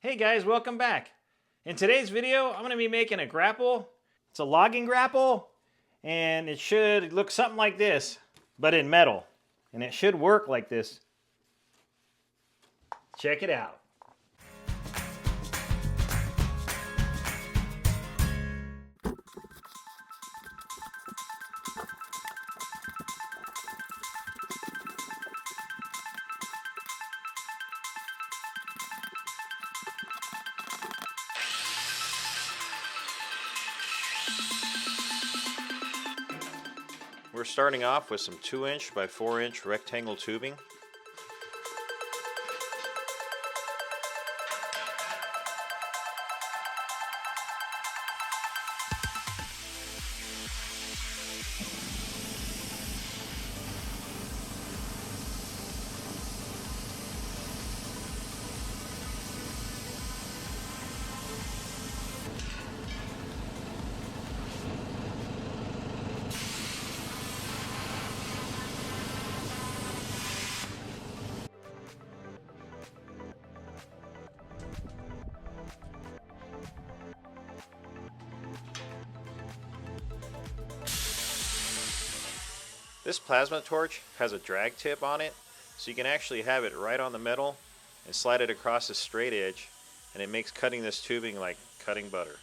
Hey guys, welcome back. In today's video, I'm going to be making a grapple. It's a logging grapple, and it should look something like this, but in metal. And it should work like this. Check it out. We're starting off with some 2" by 4" rectangle tubing. This plasma torch has a drag tip on it, so you can actually have it right on the metal and slide it across the straight edge, and it makes cutting this tubing like cutting butter.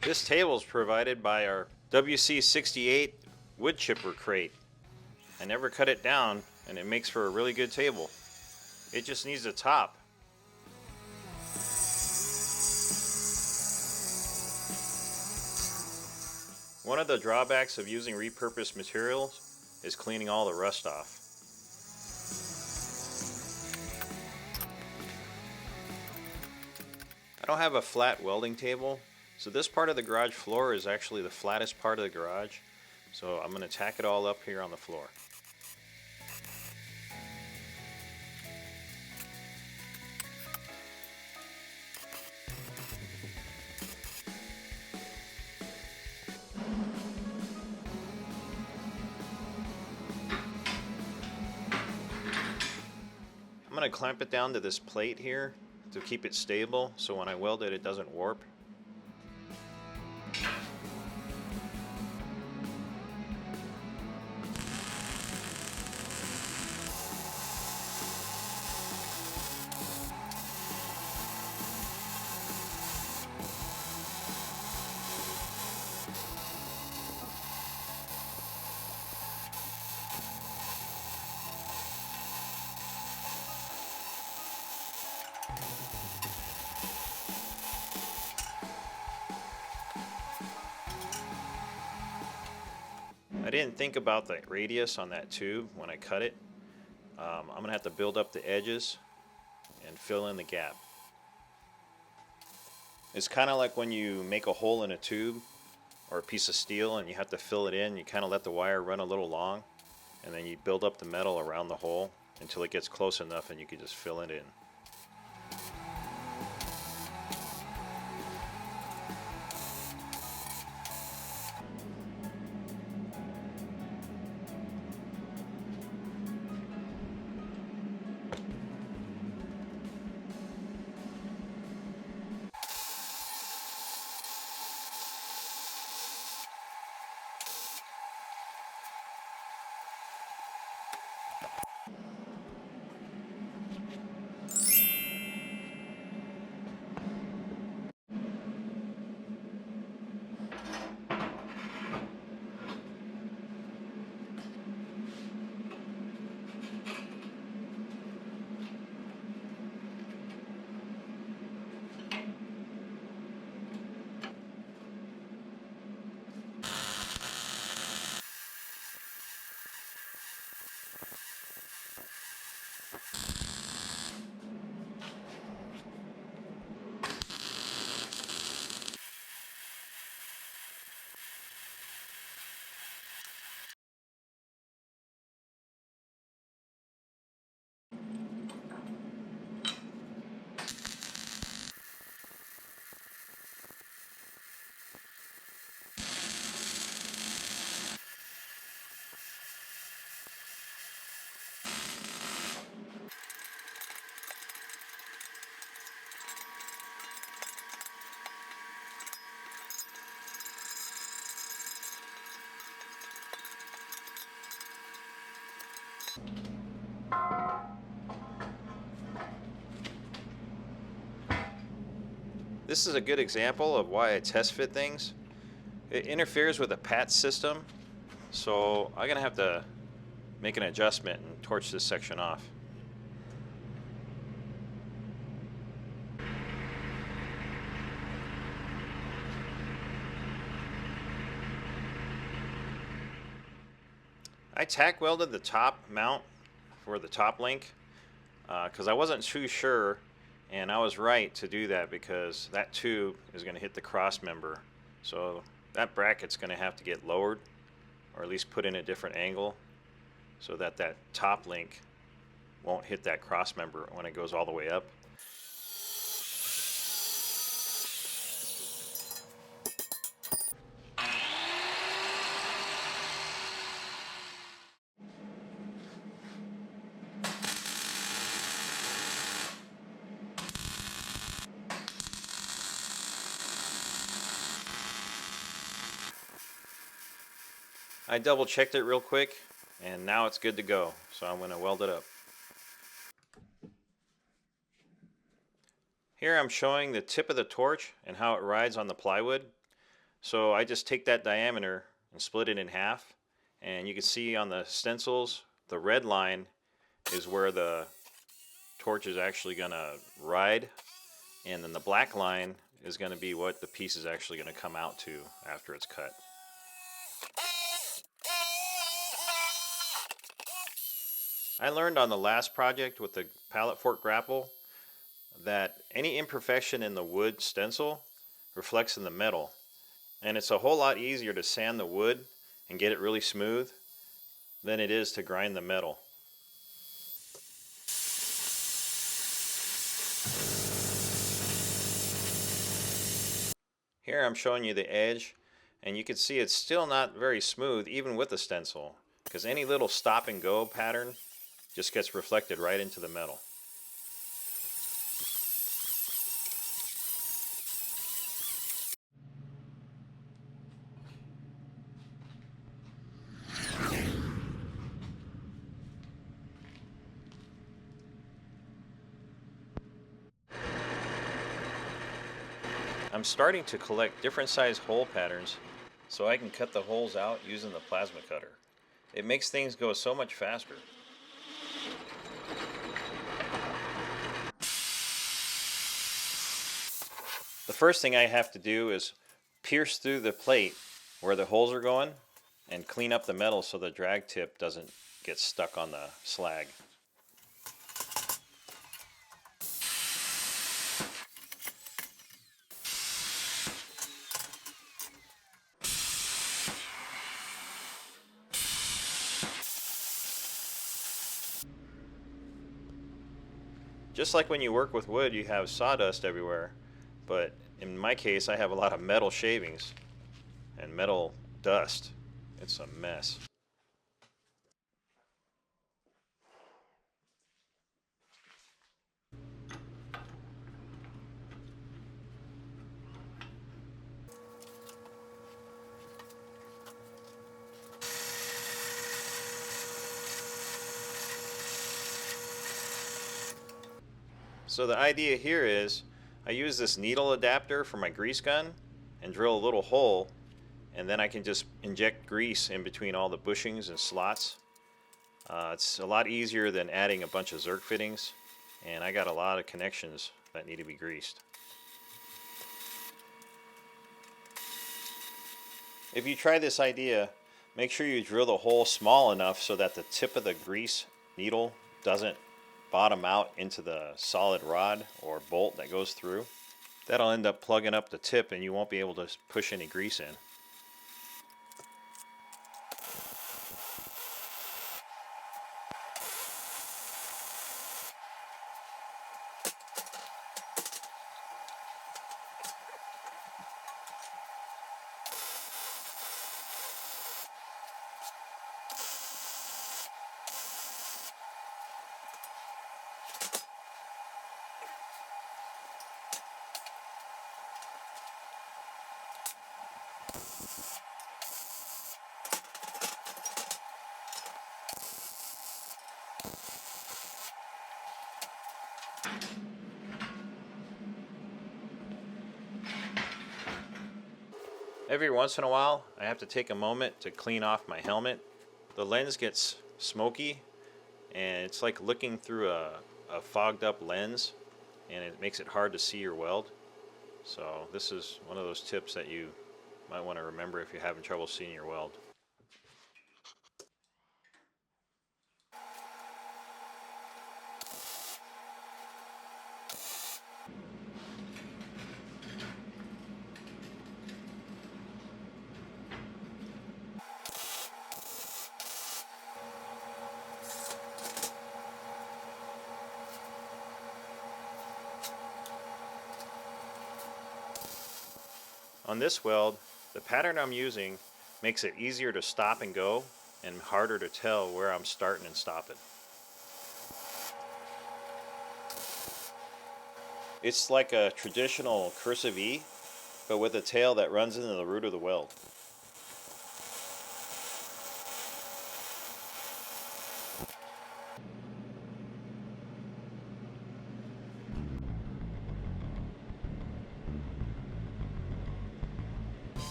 This table is provided by our WC68 wood chipper crate. I never cut it down, and it makes for a really good table. It just needs a top. One of the drawbacks of using repurposed materials is cleaning all the rust off. I don't have a flat welding table, so this part of the garage floor is actually the flattest part of the garage. So I'm going to tack it all up here on the floor. I'm going to clamp it down to this plate here to keep it stable, so when I weld it, it doesn't warp. I didn't think about the radius on that tube when I cut it. I'm going to have to build up the edges and fill in the gap. It's kind of like when you make a hole in a tube or a piece of steel and you have to fill it in. You kind of let the wire run a little long, and then you build up the metal around the hole until it gets close enough and you can just fill it in. This is a good example of why I test fit things. It interferes with the PAT system, so I'm gonna have to make an adjustment and torch this section off. I tack welded the top mount for the top link because I wasn't too sure, and I was right to do that because that tube is going to hit the cross member. So that bracket's going to have to get lowered, or at least put in a different angle, so that that top link won't hit that cross member when it goes all the way up. I double checked it real quick, and now it's good to go. So I'm going to weld it up. Here I'm showing the tip of the torch and how it rides on the plywood. So I just take that diameter and split it in half, and you can see on the stencils the red line is where the torch is actually going to ride, and then the black line is going to be what the piece is actually going to come out to after it's cut. I learned on the last project with the pallet fork grapple that any imperfection in the wood stencil reflects in the metal, and it's a whole lot easier to sand the wood and get it really smooth than it is to grind the metal. Here I'm showing you the edge, and you can see it's still not very smooth even with the stencil, because any little stop and go pattern just gets reflected right into the metal. I'm starting to collect different size hole patterns so I can cut the holes out using the plasma cutter. It makes things go so much faster. The first thing I have to do is pierce through the plate where the holes are going and clean up the metal so the drag tip doesn't get stuck on the slag. Just like when you work with wood, you have sawdust everywhere, but in my case I have a lot of metal shavings and metal dust. It's a mess. So the idea here is I use this needle adapter for my grease gun and drill a little hole, and then I can just inject grease in between all the bushings and slots. It's a lot easier than adding a bunch of Zerk fittings, and I got a lot of connections that need to be greased. If you try this idea, make sure you drill the hole small enough so that the tip of the grease needle doesn't bottom out into the solid rod or bolt that goes through. That'll end up plugging up the tip and you won't be able to push any grease in. Every once in a while, I have to take a moment to clean off my helmet. The lens gets smoky, and it's like looking through a fogged up lens, and it makes it hard to see your weld. So this is one of those tips that you might want to remember if you're having trouble seeing your weld. On this weld, the pattern I'm using makes it easier to stop and go and harder to tell where I'm starting and stopping. It's like a traditional cursive E, but with a tail that runs into the root of the weld.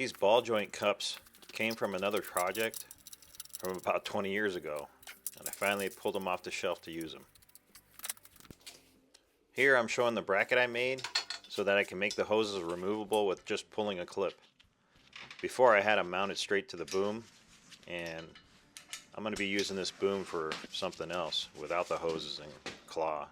These ball joint cups came from another project from about 20 years ago, and I finally pulled them off the shelf to use them. Here I'm showing the bracket I made so that I can make the hoses removable with just pulling a clip. Before I had them mounted straight to the boom, and I'm going to be using this boom for something else without the hoses and claw.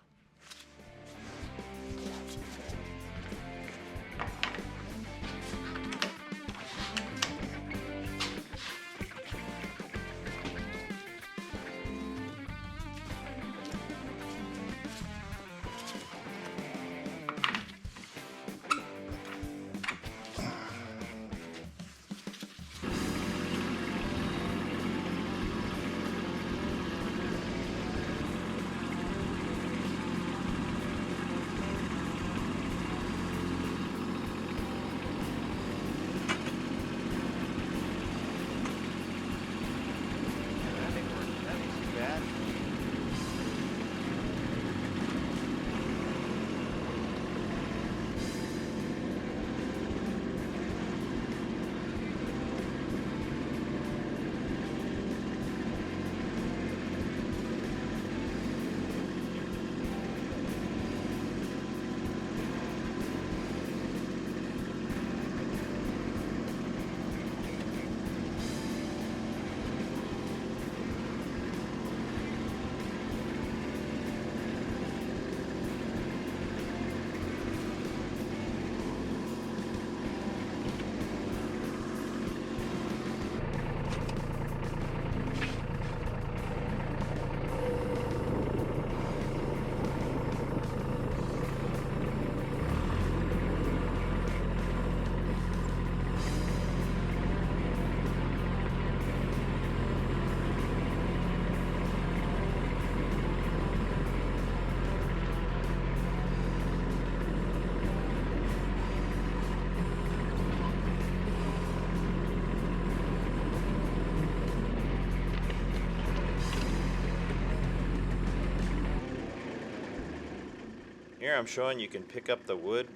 Here I'm showing you can pick up the wood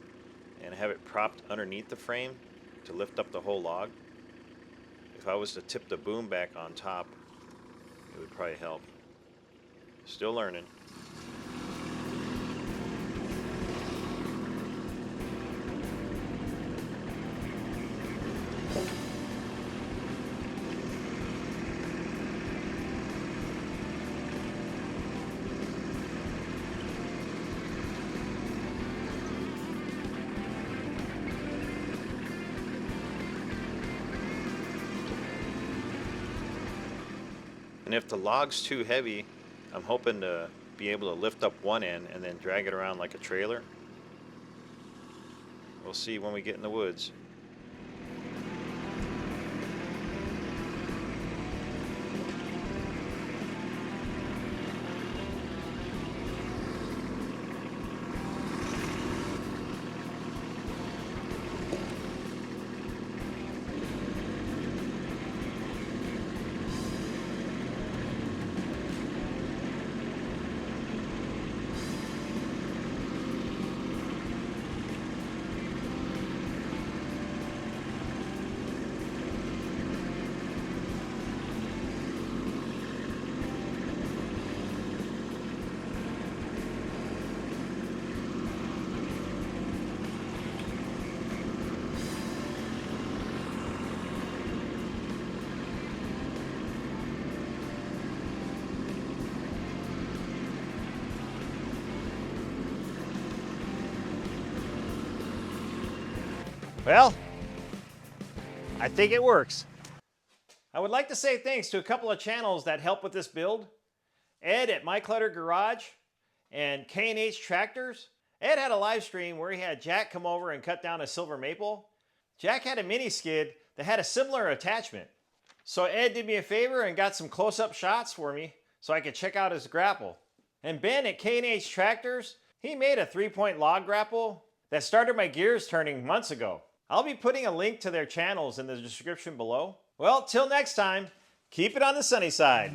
and have it propped underneath the frame to lift up the whole log. If I was to tip the boom back on top, it would probably help. Still learning. And if the log's too heavy, I'm hoping to be able to lift up one end and then drag it around like a trailer. We'll see when we get in the woods. Well, I think it works. I would like to say thanks to a couple of channels that help with this build. Ed at My Cluttered Garage and K&H Tractors. Ed had a live stream where he had Jack come over and cut down a silver maple. Jack had a mini skid that had a similar attachment. So Ed did me a favor and got some close-up shots for me so I could check out his grapple. And Ben at K&H Tractors, he made a 3-point log grapple that started my gears turning months ago. I'll be putting a link to their channels in the description below. Well, till next time, keep it on the sunny side.